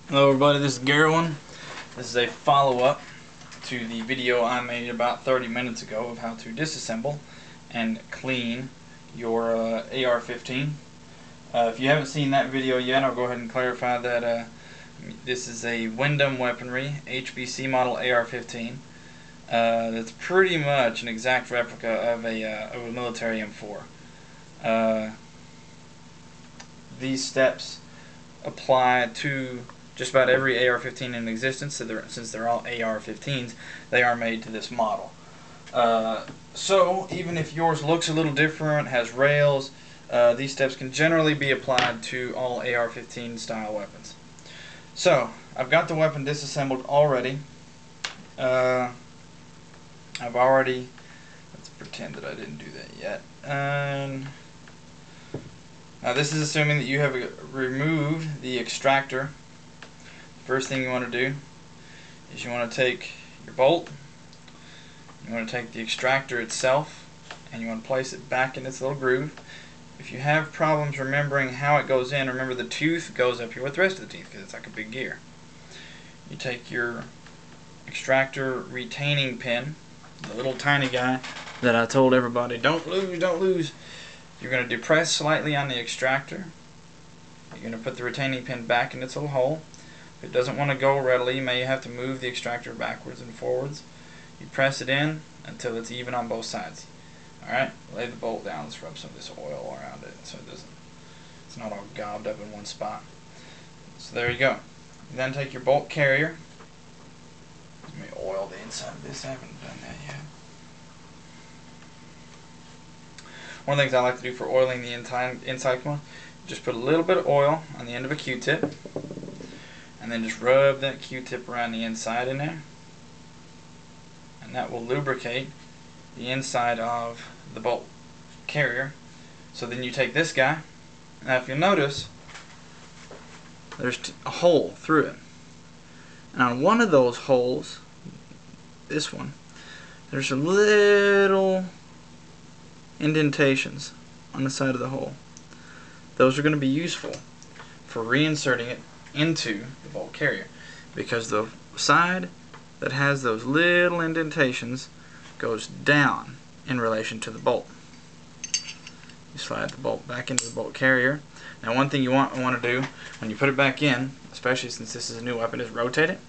Hello everybody, this is Garwin. This is a follow-up to the video I made about 30 minutes ago of how to disassemble and clean your AR-15. If you haven't seen that video yet, I'll go ahead and clarify that this is a Wyndham Weaponry HBC model AR-15 that's pretty much an exact replica of a military M4. These steps apply to just about every AR-15 in existence, so since they're all AR-15s, they are made to this model. So even if yours looks a little different, has rails, these steps can generally be applied to all AR-15 style weapons. So I've got the weapon disassembled already. Let's pretend that I didn't do that yet. Now this is assuming that you have removed the extractor. First thing you want to do is you want to take your bolt, you want to take the extractor itself, and you want to place it back in its little groove. If you have problems remembering how it goes in, remember the tooth goes up here with the rest of the teeth because it's like a big gear. You take your extractor retaining pin, the little tiny guy that I told everybody don't lose. You're going to depress slightly on the extractor. You're going to put the retaining pin back in its little hole. If it doesn't want to go readily, you may have to move the extractor backwards and forwards. You press it in until it's even on both sides. Alright, lay the bolt down. Let's rub some of this oil around it so it's not all gobbed up in one spot. So there you go. You then take your bolt carrier. Let me oil the inside of this. I haven't done that yet. One of the things I like to do for oiling the inside one, just put a little bit of oil on the end of a Q-tip, and then just rub that Q-tip around the inside in there, and that will lubricate the inside of the bolt carrier. So then you take this guy. Now if you'll notice, there's a hole through it, and on one of those holes, this one, there's some little indentations on the side of the hole. Those are going to be useful for reinserting it into the bolt carrier, because the side that has those little indentations goes down in relation to the bolt. You slide the bolt back into the bolt carrier. Now one thing you want to do when you put it back in, especially since this is a new weapon, is rotate it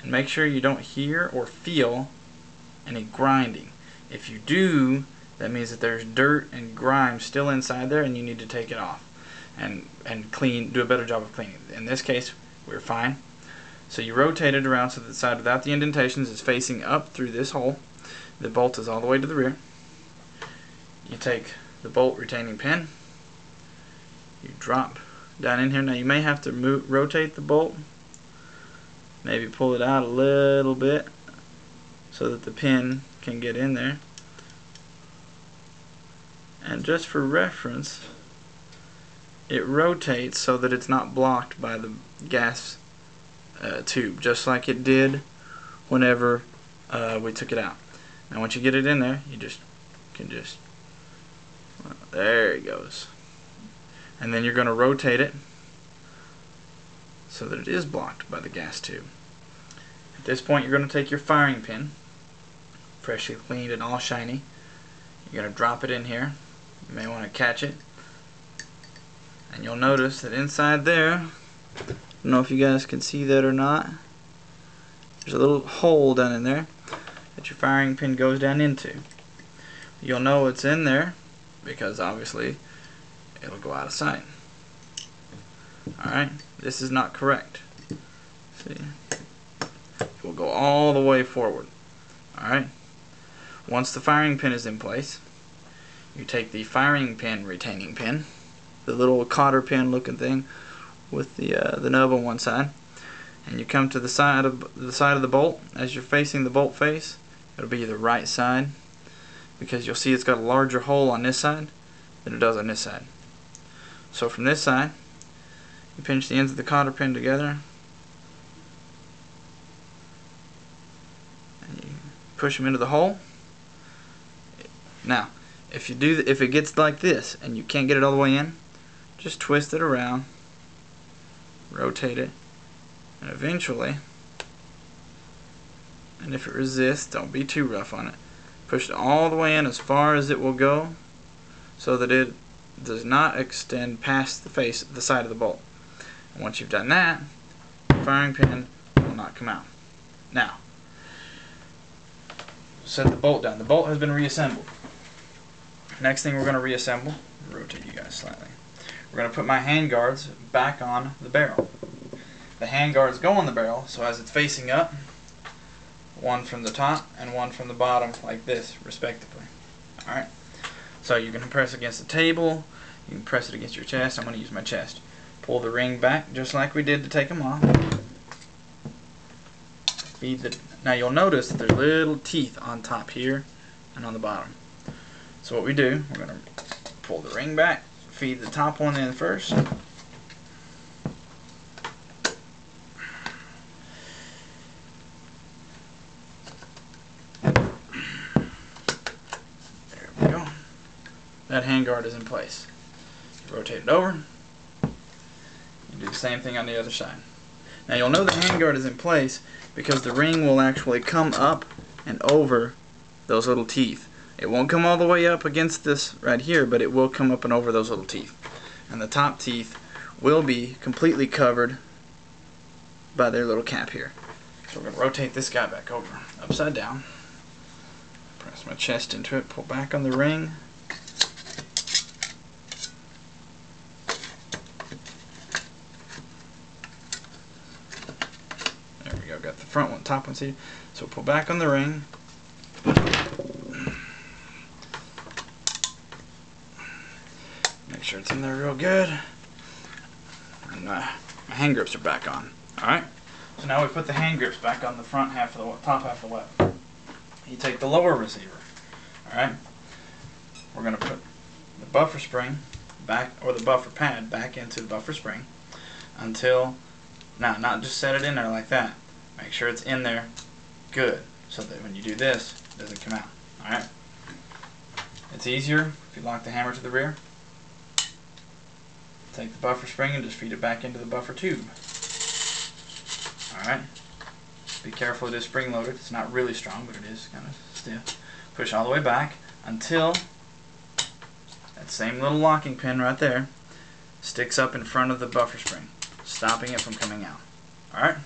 and make sure you don't hear or feel any grinding. If you do, that means that there's dirt and grime still inside there and you need to take it off and do a better job of cleaning. In this case, we're fine. So you rotate it around so that the side without the indentations is facing up through this hole. The bolt is all the way to the rear. You take the bolt retaining pin, you drop down in here. Now you may have to rotate the bolt, maybe pull it out a little bit so that the pin can get in there. And just for reference, it rotates so that it's not blocked by the gas tube, just like it did whenever we took it out. Now once you get it in there, you there it goes. And then you're going to rotate it so that it is blocked by the gas tube. At this point, you're going to take your firing pin, freshly cleaned and all shiny. You're going to drop it in here. You may want to catch it, and you'll notice that inside there, I don't know if you guys can see that or not, there's a little hole down in there that your firing pin goes down into. You'll know it's in there because obviously it'll go out of sight. Alright, this is not correct. See, it will go all the way forward. Alright, once the firing pin is in place, you take the firing pin retaining pin, the little cotter pin looking thing with the nub on one side, and you come to the side of the bolt. As you're facing the bolt face, it'll be the right side, because you'll see it's got a larger hole on this side than it does on this side. So from this side, you pinch the ends of the cotter pin together and you push them into the hole. Now if it gets like this and you can't get it all the way in, just twist it around, rotate it, And eventually, and if it resists, don't be too rough on it. Push it all the way in as far as it will go, so that it does not extend past the side of the bolt. And once you've done that, the firing pin will not come out. Now, set the bolt down. The bolt has been reassembled. Next thing we're going to reassemble, rotate you guys slightly. We're going to put my hand guards back on the barrel. The hand guards go on the barrel, so as it's facing up, one from the top and one from the bottom, like this, respectively. Alright? So you can press against the table, you can press it against your chest. I'm going to use my chest. Pull the ring back, just like we did to take them off. Now you'll notice that there's little teeth on top here and on the bottom. So what we do, we're going to pull the ring back, feed the top one in first. There we go. That handguard is in place. You rotate it over. You do the same thing on the other side. Now you'll know the handguard is in place because the ring will actually come up and over those little teeth. It won't come all the way up against this right here, but it will come up and over those little teeth. And the top teeth will be completely covered by their little cap here. So we're going to rotate this guy back over, upside down. Press my chest into it, pull back on the ring. There we go, got the front one, top one, see? So pull back on the ring. Make sure it's in there real good. And my hand grips are back on. Alright? So now we put the hand grips back on the front half of the top half of the weapon. You take the lower receiver. Alright? We're going to put the buffer spring back, or the buffer pad back into the buffer spring until, now not just set it in there like that. Make sure it's in there good so that when you do this, it doesn't come out. Alright? It's easier if you lock the hammer to the rear. Take the buffer spring and just feed it back into the buffer tube. Alright? Be careful, it is spring loaded. It's not really strong, but it is kind of stiff. Push all the way back until that same little locking pin right there sticks up in front of the buffer spring, stopping it from coming out. Alright?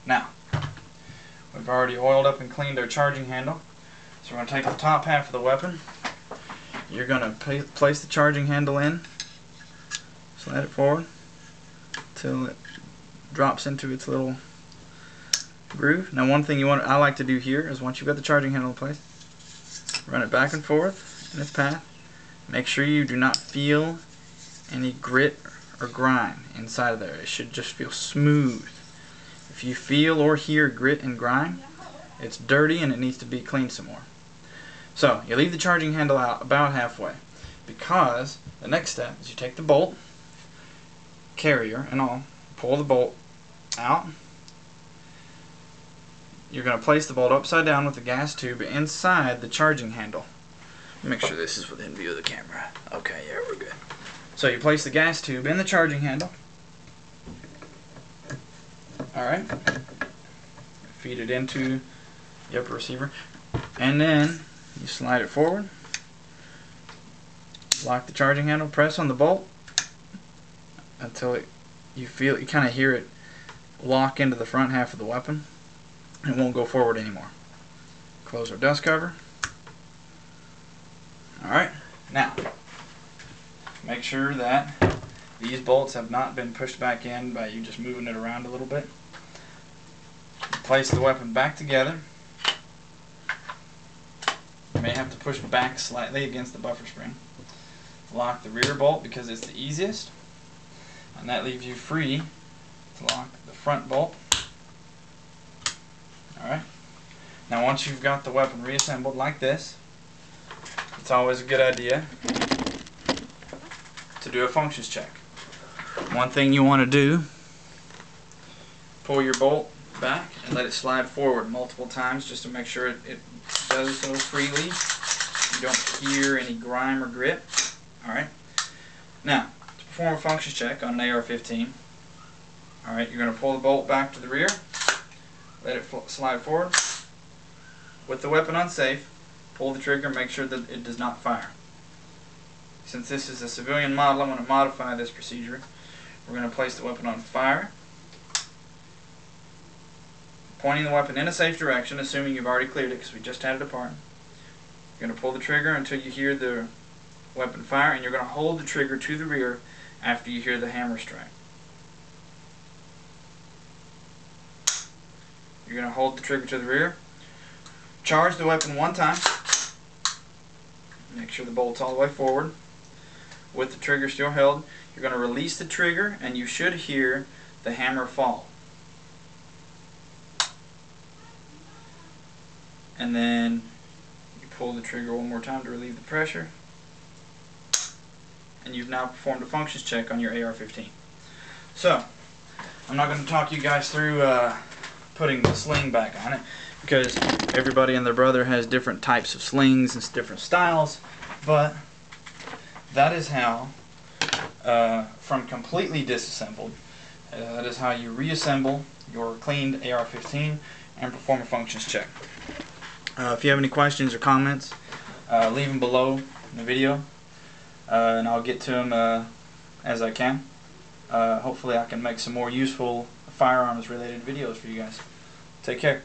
Now, we've already oiled up and cleaned our charging handle. So we're going to take the top half of the weapon. You're going to place the charging handle in. Slide it forward until it drops into its little groove. Now one thing I like to do here is once you've got the charging handle in place, run it back and forth in its path. Make sure you do not feel any grit or grime inside of there. It should just feel smooth. If you feel or hear grit and grime, it's dirty and it needs to be cleaned some more. So you leave the charging handle out about halfway, because the next step is you take the bolt, carrier and all, pull the bolt out. You're going to place the bolt upside down with the gas tube inside the charging handle. Make sure this is within view of the camera. Okay, yeah, we're good. So you place the gas tube in the charging handle. Alright. Feed it into the upper receiver. And then you slide it forward. Lock the charging handle, press on the bolt until you kind of hear it lock into the front half of the weapon. It won't go forward anymore. Close our dust cover. Alright, now make sure that these bolts have not been pushed back in by you just moving it around a little bit. Place the weapon back together. You may have to push back slightly against the buffer spring. Lock the rear bolt because it's the easiest, and that leaves you free to lock the front bolt. Alright, now once you've got the weapon reassembled like this, it's always a good idea to do a functions check. One thing you want to do, pull your bolt back and let it slide forward multiple times just to make sure it does so freely. You don't hear any grime or grit. Alright, now to perform a functions check on an AR-15, Alright, you're going to pull the bolt back to the rear, let it slide forward. With the weapon unsafe, pull the trigger and make sure that it does not fire. Since this is a civilian model, I'm going to modify this procedure. We're going to place the weapon on fire, pointing the weapon in a safe direction, assuming you've already cleared it because we just had it apart. You're going to pull the trigger until you hear the weapon fire, and you're going to hold the trigger to the rear after you hear the hammer strike. You're going to hold the trigger to the rear, charge the weapon one time, make sure the bolt's all the way forward. With the trigger still held, you're going to release the trigger and you should hear the hammer fall. And then you pull the trigger one more time to relieve the pressure, and you've now performed a functions check on your AR-15. So, I'm not going to talk you guys through putting the sling back on it, because everybody and their brother has different types of slings and different styles, but that is how, from completely disassembled, that is how you reassemble your cleaned AR-15 and perform a functions check. If you have any questions or comments, leave them below in the video, and I'll get to them as I can. Hopefully I can make some more useful firearms related videos for you guys. Take care.